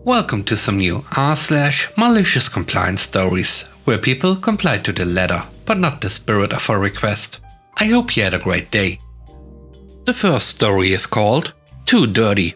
Welcome to some new r/malicious compliance stories, where people comply to the letter, but not the spirit of a request. I hope you had a great day. The first story is called Too Dirty.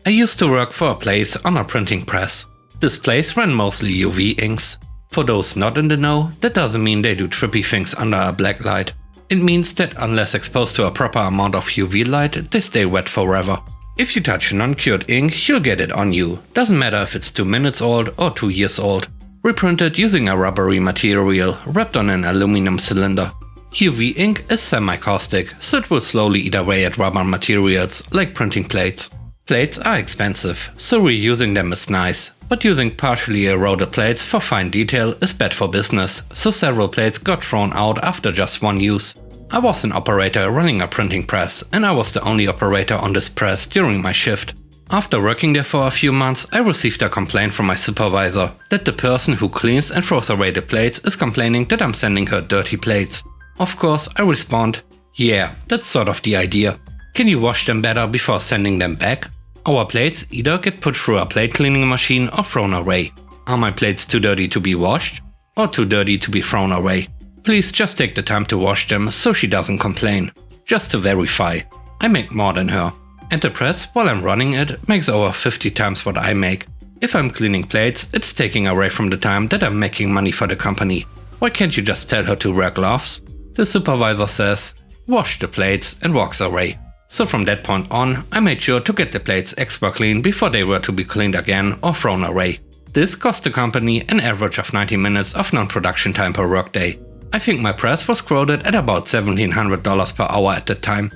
I used to work for a place on a printing press. This place ran mostly UV inks. For those not in the know, that doesn't mean they do trippy things under a black light. It means that unless exposed to a proper amount of UV light, they stay wet forever. If you touch non-cured ink, you'll get it on you. Doesn't matter if it's 2 minutes old or 2 years old. Reprinted using a rubbery material wrapped on an aluminum cylinder. UV ink is semi-caustic, so it will slowly eat away at rubber materials like printing plates. Plates are expensive, so reusing them is nice, but using partially eroded plates for fine detail is bad for business, so several plates got thrown out after just one use. I was an operator running a printing press, and I was the only operator on this press during my shift. After working there for a few months, I received a complaint from my supervisor that the person who cleans and throws away the plates is complaining that I'm sending her dirty plates. Of course, I respond, yeah, that's sort of the idea. Can you wash them better before sending them back? Our plates either get put through a plate cleaning machine or thrown away. Are my plates too dirty to be washed? Or too dirty to be thrown away? Please just take the time to wash them so she doesn't complain. Just to verify. I make more than her. And the press, while I'm running it, makes over 50 times what I make. If I'm cleaning plates, it's taking away from the time that I'm making money for the company. Why can't you just tell her to wear gloves? The supervisor says, wash the plates, and walks away. So from that point on, I made sure to get the plates extra clean before they were to be cleaned again or thrown away. This cost the company an average of 90 minutes of non-production time per workday. I think my press was quoted at about $1,700 per hour at that time.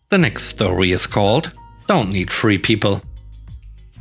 The next story is called Don't Need 3 People.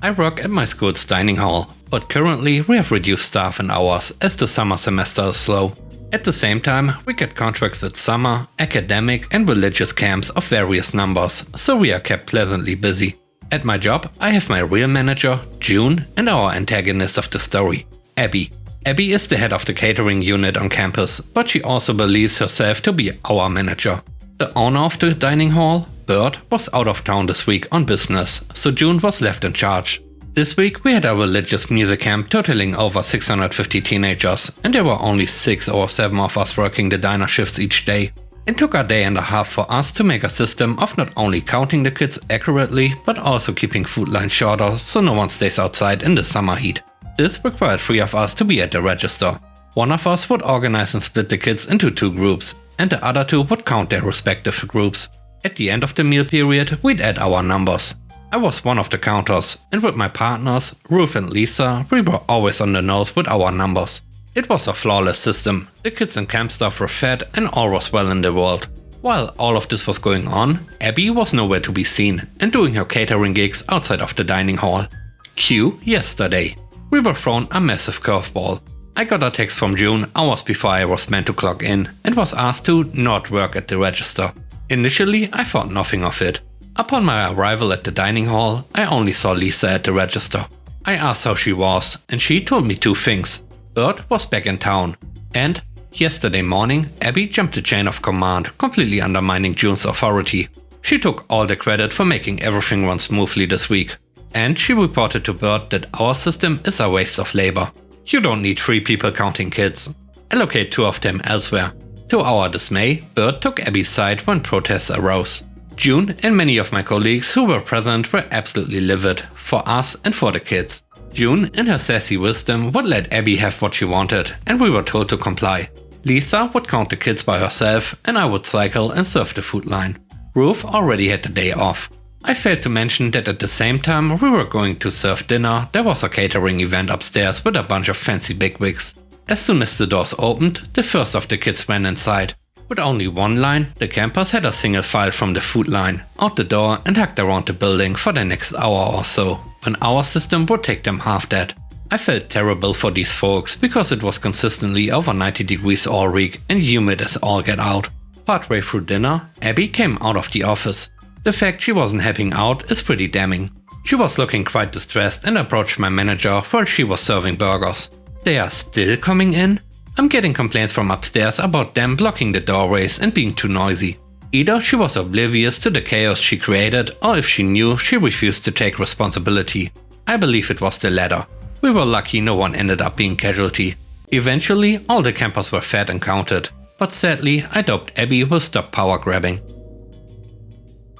I work at my school's dining hall, but currently we have reduced staff and hours as the summer semester is slow. At the same time, we get contracts with summer, academic and religious camps of various numbers, so we are kept pleasantly busy. At my job, I have my real manager, June, and our antagonist of the story, Abby. Abby is the head of the catering unit on campus, but she also believes herself to be our manager. The owner of the dining hall, Bert, was out of town this week on business, so June was left in charge. This week we had a religious music camp totaling over 650 teenagers, and there were only 6 or 7 of us working the diner shifts each day. It took a day and a half for us to make a system of not only counting the kids accurately, but also keeping food lines shorter so no one stays outside in the summer heat. This required 3 of us to be at the register. One of us would organize and split the kids into 2 groups, and the other 2 would count their respective groups. At the end of the meal period, we'd add our numbers. I was one of the counters, and with my partners, Ruth and Lisa, we were always on the nose with our numbers. It was a flawless system. The kids and camp staff were fed and all was well in the world. While all of this was going on, Abby was nowhere to be seen and doing her catering gigs outside of the dining hall. Cue yesterday. We were thrown a massive curveball. I got a text from June hours before I was meant to clock in and was asked to not work at the register. Initially, I thought nothing of it. Upon my arrival at the dining hall, I only saw Lisa at the register. I asked how she was, and she told me 2 things. Bert was back in town, and yesterday morning, Abby jumped the chain of command, completely undermining June's authority. She took all the credit for making everything run smoothly this week, and she reported to Bert that our system is a waste of labor. You don't need 3 people counting kids. Allocate 2 of them elsewhere. To our dismay, Bert took Abby's side when protests arose. June and many of my colleagues who were present were absolutely livid, for us and for the kids. June, in her sassy wisdom, would let Abby have what she wanted, and we were told to comply. Lisa would count the kids by herself, and I would cycle and serve the food line. Ruth already had the day off. I failed to mention that at the same time we were going to serve dinner, there was a catering event upstairs with a bunch of fancy bigwigs. As soon as the doors opened, the first of the kids ran inside. With only one line, the campers had a single file from the food line, out the door and hugged around the building for the next hour or so, when our system would take them half that. I felt terrible for these folks because it was consistently over 90 degrees all week and humid as all get out. Partway through dinner, Abby came out of the office. The fact she wasn't helping out is pretty damning. She was looking quite distressed and approached my manager while she was serving burgers. They are still coming in? I'm getting complaints from upstairs about them blocking the doorways and being too noisy. Either she was oblivious to the chaos she created, or if she knew, she refused to take responsibility. I believe it was the latter. We were lucky no one ended up being casualty. Eventually, all the campers were fed and counted, but sadly, I doubt Abby will stop power grabbing.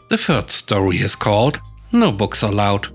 The third story is called No Books Allowed.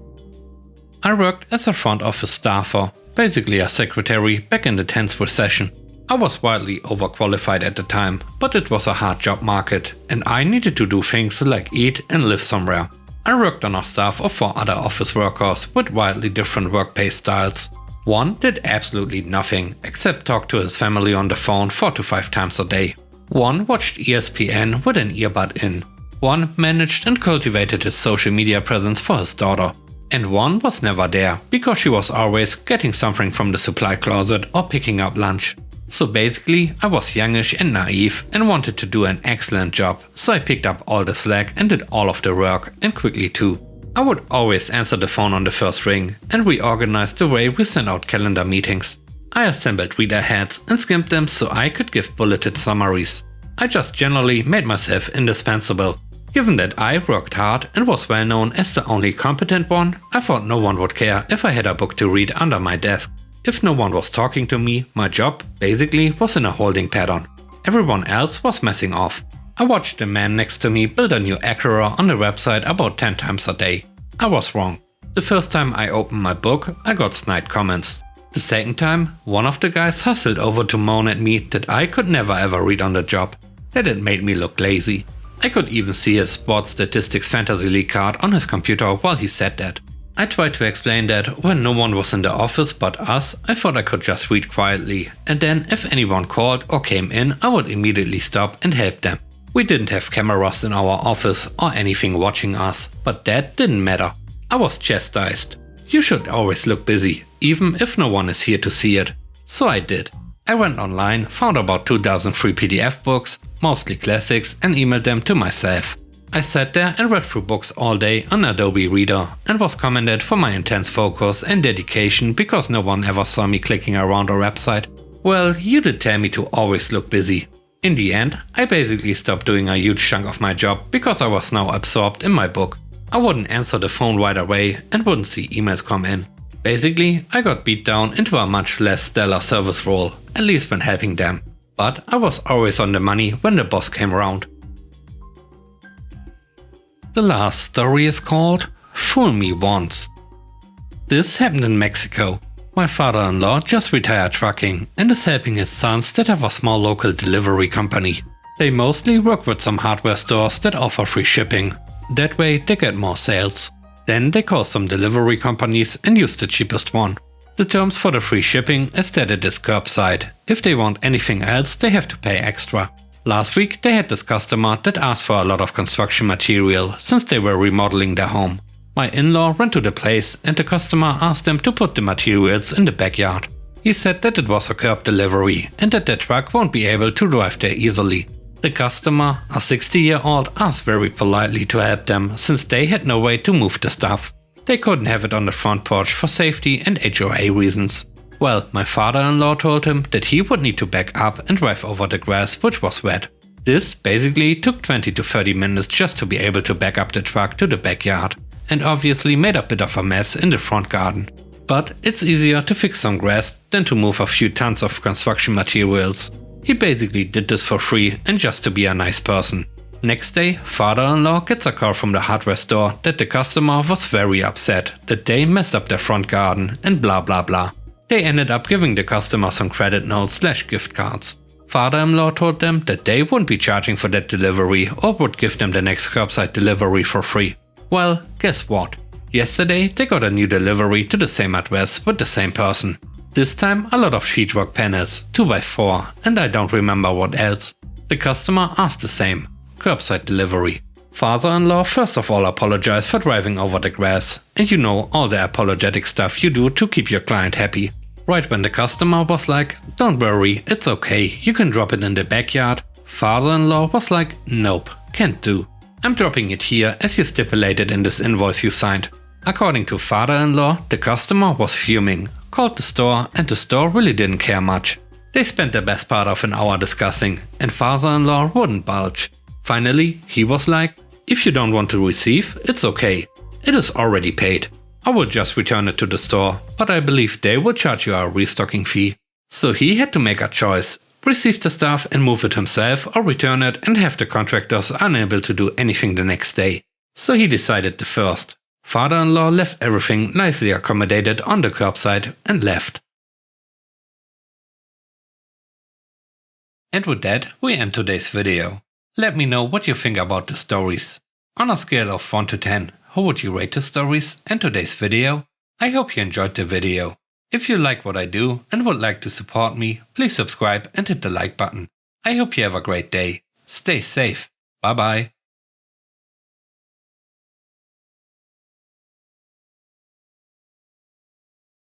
I worked as a front office staffer, basically a secretary back in the 10th recession. I was wildly overqualified at the time, but it was a hard job market, and I needed to do things like eat and live somewhere. I worked on a staff of 4 other office workers with wildly different work-pace styles. One did absolutely nothing except talk to his family on the phone 4 to 5 times a day. One watched ESPN with an earbud in. One managed and cultivated his social media presence for his daughter. And one was never there because she was always getting something from the supply closet or picking up lunch. So basically, I was youngish and naive and wanted to do an excellent job, so I picked up all the slack and did all of the work, and quickly too. I would always answer the phone on the first ring and reorganized the way we sent out calendar meetings. I assembled reader heads and skimmed them so I could give bulleted summaries. I just generally made myself indispensable. Given that I worked hard and was well known as the only competent one, I thought no one would care if I had a book to read under my desk. If no one was talking to me, my job basically was in a holding pattern. Everyone else was messing off. I watched the man next to me build a new Acura on the website about 10 times a day. I was wrong. The first time I opened my book, I got snide comments. The second time, one of the guys hustled over to moan at me that I could never ever read on the job. That it made me look lazy. I could even see his Sports Statistics Fantasy League card on his computer while he said that. I tried to explain that when no one was in the office but us, I thought I could just read quietly, and then if anyone called or came in, I would immediately stop and help them. We didn't have cameras in our office or anything watching us, but that didn't matter. I was chastised. You should always look busy, even if no one is here to see it. So I did. I went online, found about 2,000 free PDF books, mostly classics, and emailed them to myself. I sat there and read through books all day on Adobe Reader and was commended for my intense focus and dedication because no one ever saw me clicking around a website. Well, you did tell me to always look busy. In the end, I basically stopped doing a huge chunk of my job because I was now absorbed in my book. I wouldn't answer the phone right away and wouldn't see emails come in. Basically, I got beat down into a much less stellar service role, at least when helping them. But I was always on the money when the boss came around. The last story is called Fool Me Once. This happened in Mexico. My father-in-law just retired trucking and is helping his sons that have a small local delivery company. They mostly work with some hardware stores that offer free shipping. That way they get more sales. Then they call some delivery companies and use the cheapest one. The terms for the free shipping is that it is curbside. If they want anything else, they have to pay extra. Last week they had this customer that asked for a lot of construction material since they were remodeling their home. My in-law went to the place and the customer asked them to put the materials in the backyard. He said that it was a curb delivery and that the truck won't be able to drive there easily. The customer, a 60-year-old, asked very politely to help them since they had no way to move the stuff. They couldn't have it on the front porch for safety and HOA reasons. Well, my father-in-law told him that he would need to back up and drive over the grass which was wet. This basically took 20 to 30 minutes just to be able to back up the truck to the backyard, and obviously made a bit of a mess in the front garden. But it's easier to fix some grass than to move a few tons of construction materials. He basically did this for free and just to be a nice person. Next day, father-in-law gets a call from the hardware store that the customer was very upset that they messed up their front garden and blah blah blah. They ended up giving the customer some credit notes/gift cards. Father-in-law told them that they wouldn't be charging for that delivery or would give them the next curbside delivery for free. Well, guess what? Yesterday they got a new delivery to the same address with the same person. This time a lot of sheetrock panels, 2x4, and I don't remember what else. The customer asked the same. Curbside delivery. Father-in-law first of all apologized for driving over the grass, and you know all the apologetic stuff you do to keep your client happy. Right when the customer was like, "Don't worry, it's okay, you can drop it in the backyard," father-in-law was like, "Nope, can't do. I'm dropping it here as you stipulated in this invoice you signed." According to father-in-law, the customer was fuming, called the store, and the store really didn't care much. They spent the best part of an hour discussing, and father-in-law wouldn't budge. Finally, he was like, "If you don't want to receive, it's okay. It is already paid. I will just return it to the store, but I believe they will charge you a restocking fee." So he had to make a choice: receive the stuff and move it himself, or return it and have the contractors unable to do anything the next day. So he decided the first. Father-in-law left everything nicely accommodated on the curbside and left. And with that, we end today's video. Let me know what you think about the stories. On a scale of 1 to 10, how would you rate the stories and today's video? I hope you enjoyed the video. If you like what I do and would like to support me, please subscribe and hit the like button. I hope you have a great day. Stay safe. Bye bye.